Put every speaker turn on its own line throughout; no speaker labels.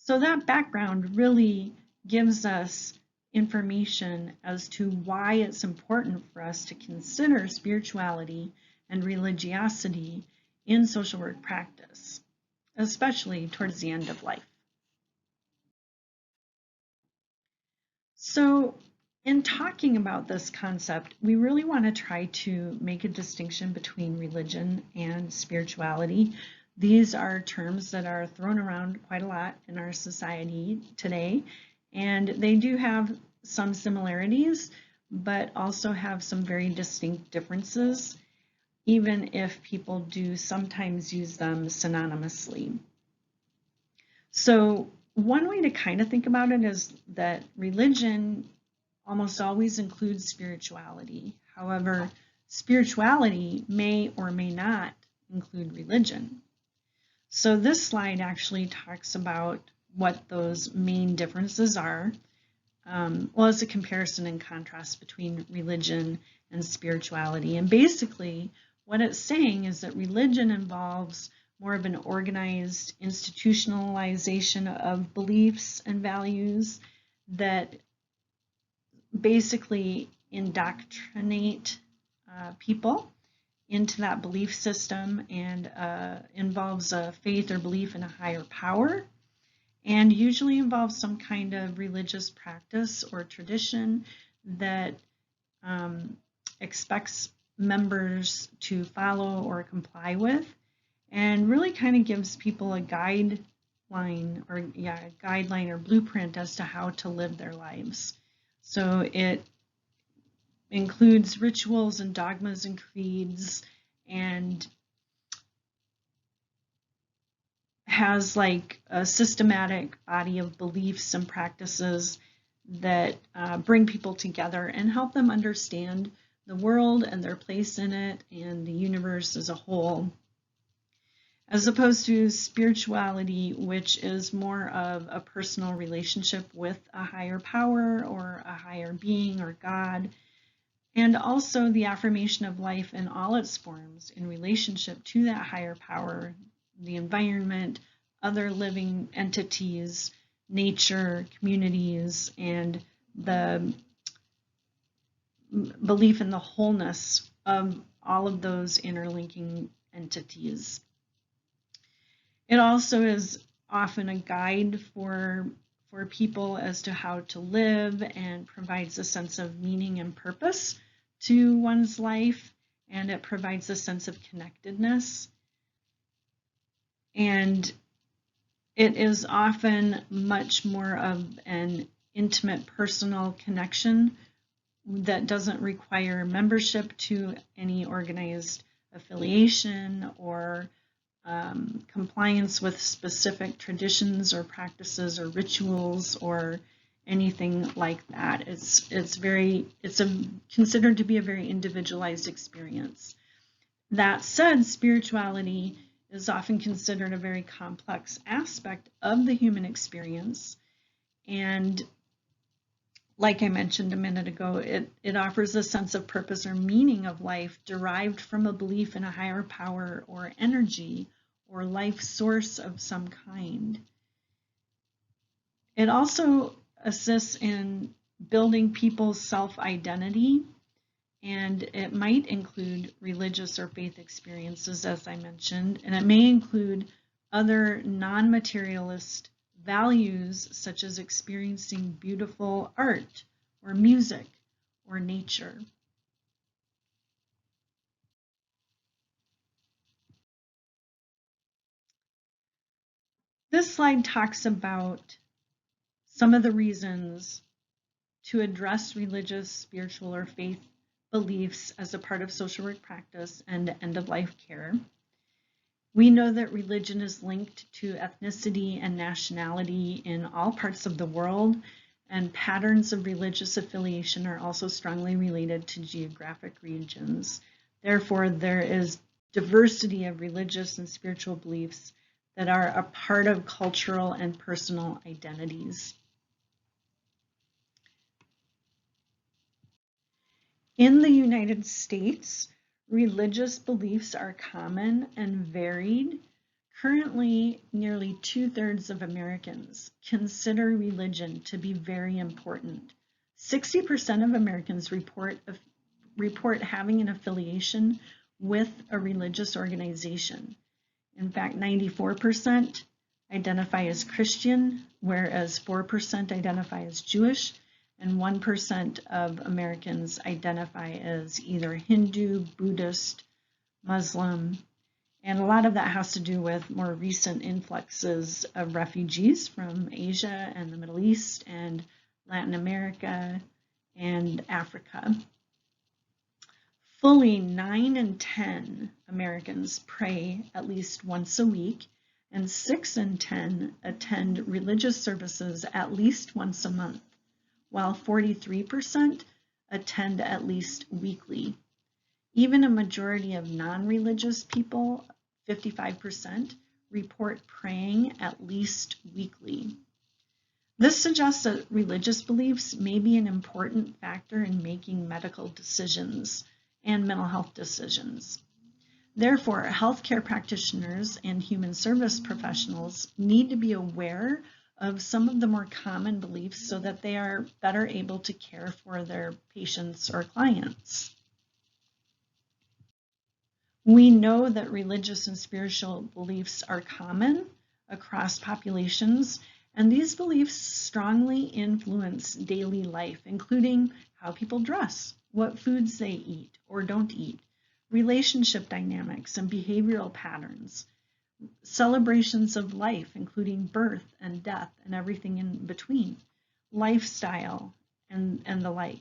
So that background really gives us information as to why it's important for us to consider spirituality and religiosity in social work practice, especially towards the end of life. So in talking about this concept, we really want to try to make a distinction between religion and spirituality. These are terms that are thrown around quite a lot in our society today, and they do have some similarities, but also have some very distinct differences, even if people do sometimes use them synonymously. So one way to kind of think about it is that religion almost always includes spirituality. However, spirituality may or may not include religion. So this slide actually talks about what those main differences are. Well, it's a comparison and contrast between religion and spirituality. And basically, what it's saying is that religion involves more of an organized institutionalization of beliefs and values that basically indoctrinate people into that belief system and involves a faith or belief in a higher power, and usually involves some kind of religious practice or tradition that expects members to follow or comply with, and really kind of gives people a guideline or blueprint as to how to live their lives. So it includes rituals and dogmas and creeds, and has like a systematic body of beliefs and practices that bring people together and help them understand the world and their place in it and the universe as a whole, as opposed to spirituality, which is more of a personal relationship with a higher power or a higher being or God, and also the affirmation of life in all its forms in relationship to that higher power, the environment, other living entities, nature, communities, and the belief in the wholeness of all of those interlinking entities. It also is often a guide for people as to how to live and provides a sense of meaning and purpose to one's life, and it provides a sense of connectedness. And it is often much more of an intimate personal connection that doesn't require membership to any organized affiliation or compliance with specific traditions or practices or rituals or anything like that. It's considered to be a very individualized experience. That said, spirituality is often considered a very complex aspect of the human experience, and like I mentioned a minute ago, it offers a sense of purpose or meaning of life derived from a belief in a higher power or energy or life source of some kind. It also assists in building people's self-identity, and it might include religious or faith experiences, as I mentioned, and it may include other non-materialist values such as experiencing beautiful art or music or nature. This slide talks about some of the reasons to address religious, spiritual, or faith beliefs as a part of social work practice and end-of-life care. We know that religion is linked to ethnicity and nationality in all parts of the world, and patterns of religious affiliation are also strongly related to geographic regions. Therefore, there is diversity of religious and spiritual beliefs that are a part of cultural and personal identities. In the United States, religious beliefs are common and varied, Currently, nearly 2/3 of Americans consider religion to be very important. 60% of Americans report having an affiliation with a religious organization. In fact, 94% identify as Christian, whereas 4% identify as Jewish, and 1% of Americans identify as either Hindu, Buddhist, Muslim, and a lot of that has to do with more recent influxes of refugees from Asia and the Middle East and Latin America and Africa. Fully 9 in 10 Americans pray at least once a week, and 6 in 10 attend religious services at least once a month, while 43% attend at least weekly. Even a majority of non-religious people, 55%, report praying at least weekly. This suggests that religious beliefs may be an important factor in making medical decisions and mental health decisions. Therefore, healthcare practitioners and human service professionals need to be aware of some of the more common beliefs so that they are better able to care for their patients or clients. We know that religious and spiritual beliefs are common across populations, and these beliefs strongly influence daily life, including how people dress, what foods they eat or don't eat, relationship dynamics and behavioral patterns, celebrations of life, including birth and death and everything in between, lifestyle, and the like.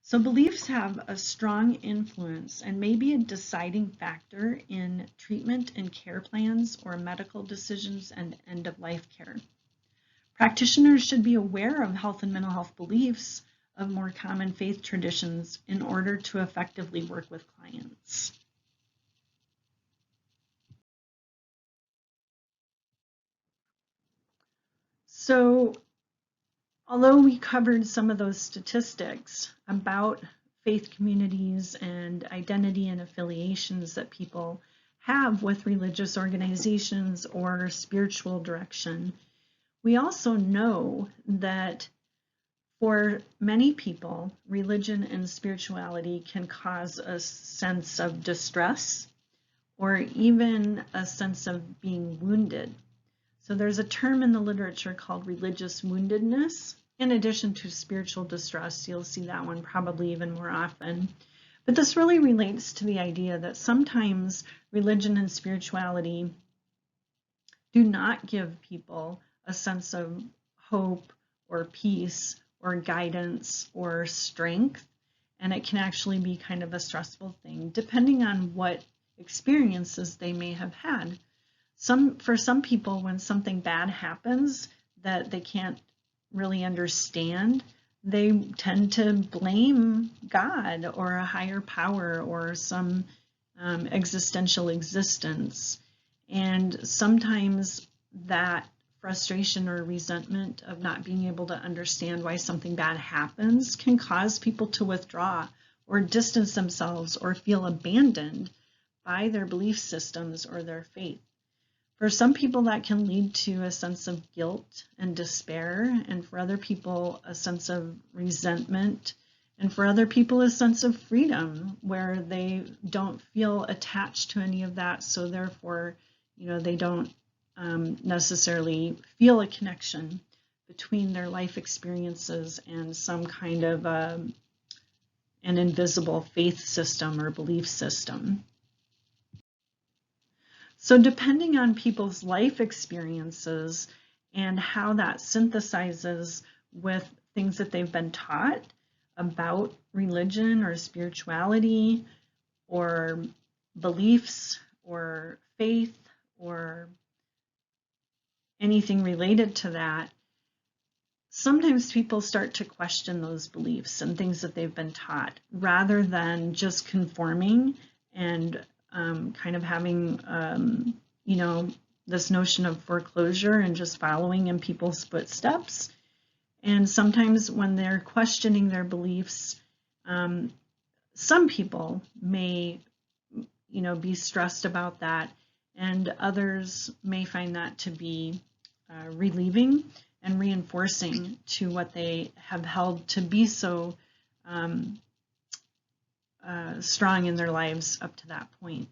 So beliefs have a strong influence and may be a deciding factor in treatment and care plans or medical decisions and end-of-life care. Practitioners should be aware of health and mental health beliefs of more common faith traditions in order to effectively work with clients. So, although we covered some of those statistics about faith communities and identity and affiliations that people have with religious organizations or spiritual direction, we also know that for many people, religion and spirituality can cause a sense of distress or even a sense of being wounded. So there's a term in the literature called religious woundedness. In addition to spiritual distress, you'll see that one probably even more often. But this really relates to the idea that sometimes religion and spirituality do not give people a sense of hope or peace or guidance or strength, and it can actually be kind of a stressful thing depending on what experiences they may have had. For some people, when something bad happens that they can't really understand, they tend to blame God or a higher power or some existential existence. And sometimes that frustration or resentment of not being able to understand why something bad happens can cause people to withdraw or distance themselves or feel abandoned by their belief systems or their faith. For some people, that can lead to a sense of guilt and despair, and for other people, a sense of resentment, and for other people, a sense of freedom, where they don't feel attached to any of that, so therefore, they don't necessarily feel a connection between their life experiences and some kind of an invisible faith system or belief system. So depending on people's life experiences and how that synthesizes with things that they've been taught about religion or spirituality or beliefs or faith or anything related to that, sometimes people start to question those beliefs and things that they've been taught rather than just conforming and kind of having, this notion of foreclosure and just following in people's footsteps. And sometimes when they're questioning their beliefs, some people may, be stressed about that and others may find that to be relieving and reinforcing to what they have held to be so strong in their lives up to that point.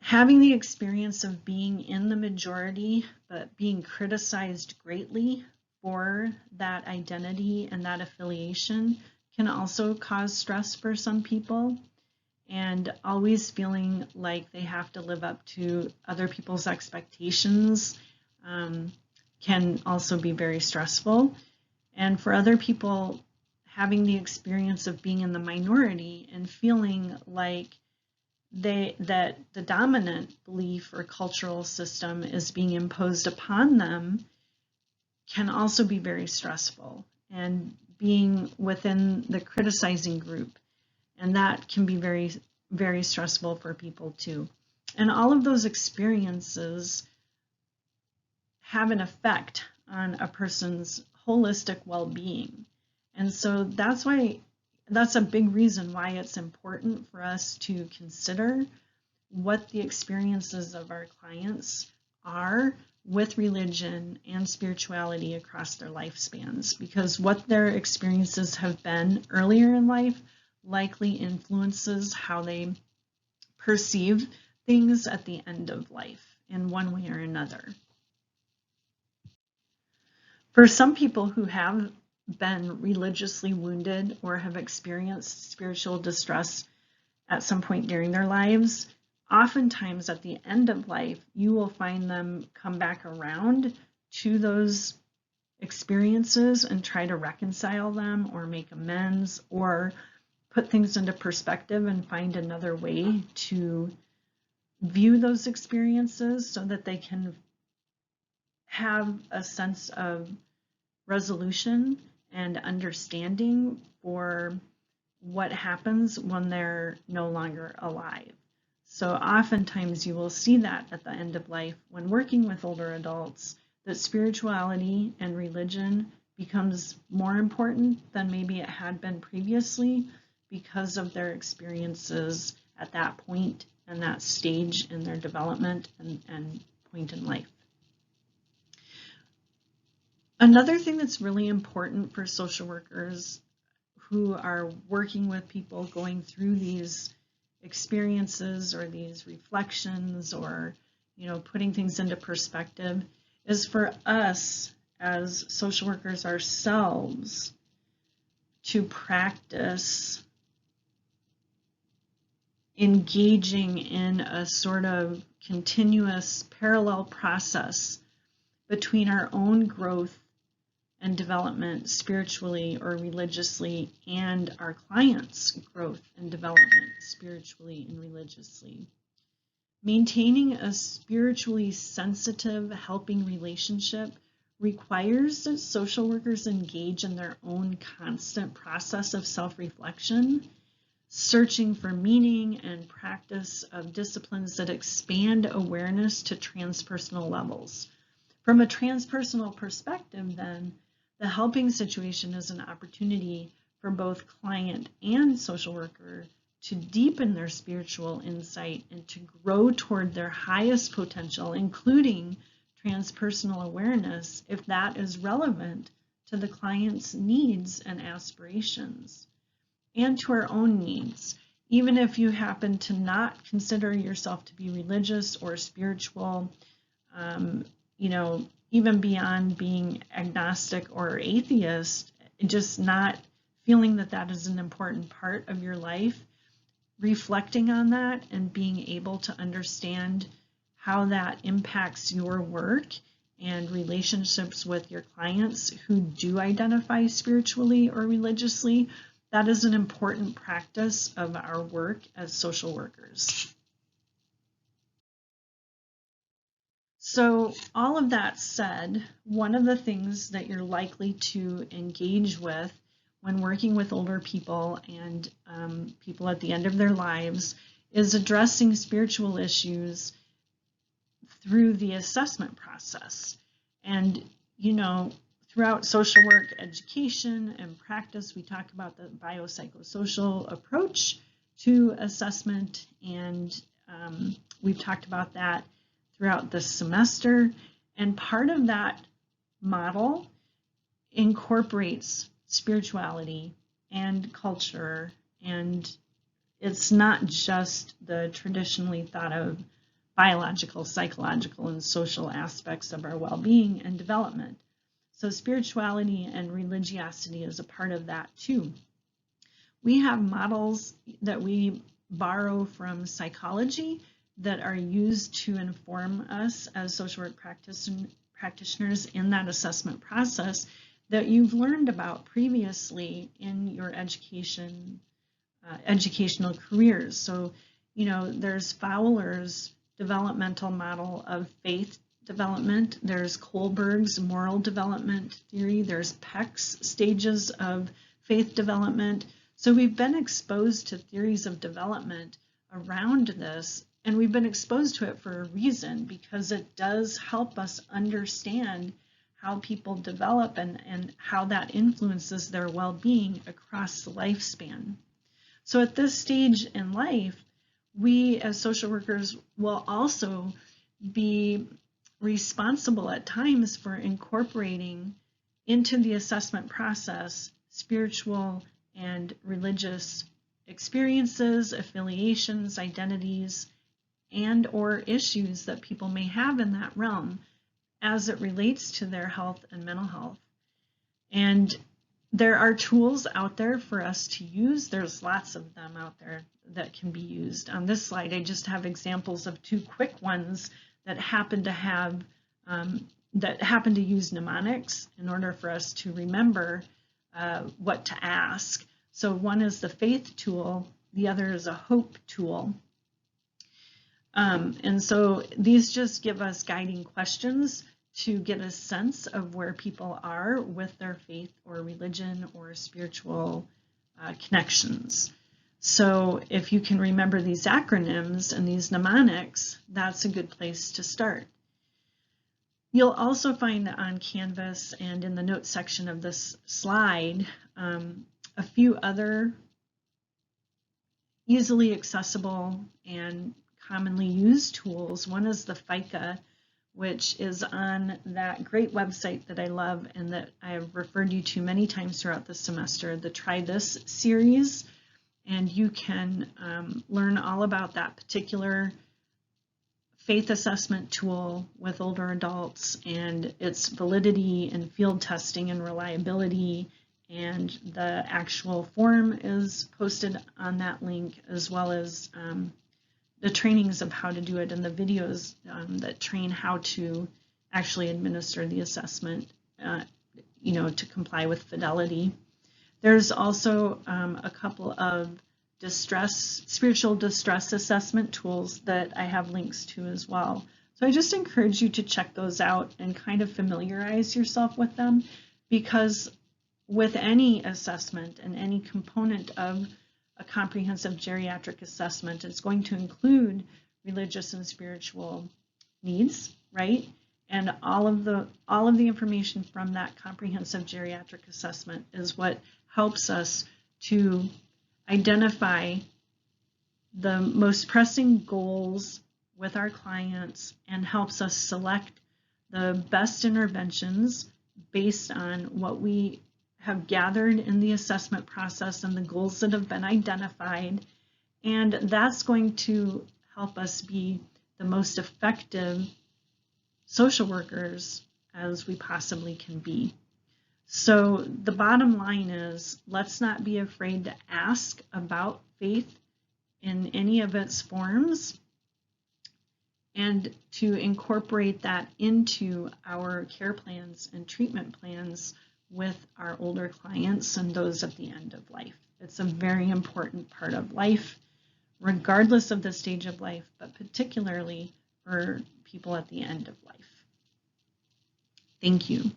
Having the experience of being in the majority, but being criticized greatly for that identity and that affiliation can also cause stress for some people. And always feeling like they have to live up to other people's expectations can also be very stressful. And for other people, having the experience of being in the minority and feeling like that the dominant belief or cultural system is being imposed upon them can also be very stressful, and being within the criticizing group, and that can be very, very stressful for people too. And all of those experiences have an effect on a person's holistic well-being. And so that's a big reason why it's important for us to consider what the experiences of our clients are with religion and spirituality across their lifespans, because what their experiences have been earlier in life likely influences how they perceive things at the end of life in one way or another. For some people who have been religiously wounded or have experienced spiritual distress at some point during their lives, oftentimes at the end of life, you will find them come back around to those experiences and try to reconcile them or make amends or put things into perspective and find another way to view those experiences so that they can have a sense of resolution and understanding for what happens when they're no longer alive. So oftentimes you will see that at the end of life when working with older adults, that spirituality and religion becomes more important than maybe it had been previously because of their experiences at that point and that stage in their development and point in life. Another thing that's really important for social workers who are working with people going through these experiences or these reflections or, putting things into perspective is for us as social workers ourselves to practice engaging in a sort of continuous parallel process between our own growth and development spiritually or religiously and our clients' growth and development spiritually and religiously. Maintaining a spiritually sensitive, helping relationship requires that social workers engage in their own constant process of self-reflection, searching for meaning and practice of disciplines that expand awareness to transpersonal levels. From a transpersonal perspective, then, the helping situation is an opportunity for both client and social worker to deepen their spiritual insight and to grow toward their highest potential, including transpersonal awareness, if that is relevant to the client's needs and aspirations, and to our own needs. Even if you happen to not consider yourself to be religious or spiritual, even beyond being agnostic or atheist, just not feeling that that is an important part of your life, reflecting on that and being able to understand how that impacts your work and relationships with your clients who do identify spiritually or religiously, that is an important practice of our work as social workers. So all of that said, one of the things that you're likely to engage with when working with older people and people at the end of their lives is addressing spiritual issues through the assessment process. And, throughout social work education and practice, we talk about the biopsychosocial approach to assessment and We've talked about that throughout this semester, and part of that model incorporates spirituality and culture, and it's not just the traditionally thought of biological, psychological, and social aspects of our well-being and development. So spirituality and religiosity is a part of that too. We have models that we borrow from psychology that are used to inform us as social work practitioners in that assessment process that you've learned about previously in your educational careers. So, you know, there's Fowler's developmental model of faith development. There's Kohlberg's moral development theory. There's Peck's stages of faith development. So we've been exposed to theories of development around this, and we've been exposed to it for a reason, because it does help us understand how people develop and how that influences their well-being across the lifespan. So at this stage in life, we as social workers will also be responsible at times for incorporating into the assessment process spiritual and religious experiences, affiliations, identities, and or issues that people may have in that realm as it relates to their health and mental health. And there are tools out there for us to use. There's lots of them out there that can be used. On this slide, I just have examples of two quick ones that happen to have use mnemonics in order for us to remember what to ask. So one is the faith tool, the other is a hope tool. And so these just give us guiding questions to get a sense of where people are with their faith or religion or spiritual connections. So if you can remember these acronyms and these mnemonics, that's a good place to start. You'll also find on Canvas and in the notes section of this slide a few other easily accessible and commonly used tools. One is the FICA, which is on that great website that I love and that I have referred you to many times throughout the semester, the Try This series. And you can learn all about that particular faith assessment tool with older adults and its validity and field testing and reliability. And the actual form is posted on that link, as well as the trainings of how to do it and the videos that train how to actually administer the assessment, you know, to comply with fidelity. There's also a couple of spiritual distress assessment tools that I have links to as well. So I just encourage you to check those out and kind of familiarize yourself with them, because with any assessment and any component of a comprehensive geriatric assessment, it's going to include religious and spiritual needs, right? And all of the information from that comprehensive geriatric assessment is what helps us to identify the most pressing goals with our clients and helps us select the best interventions based on what we have gathered in the assessment process and the goals that have been identified. And that's going to help us be the most effective social workers as we possibly can be. So the bottom line is, let's not be afraid to ask about faith in any of its forms and to incorporate that into our care plans and treatment plans with our older clients and those at the end of life. It's a very important part of life, regardless of the stage of life, but particularly for people at the end of life. Thank you.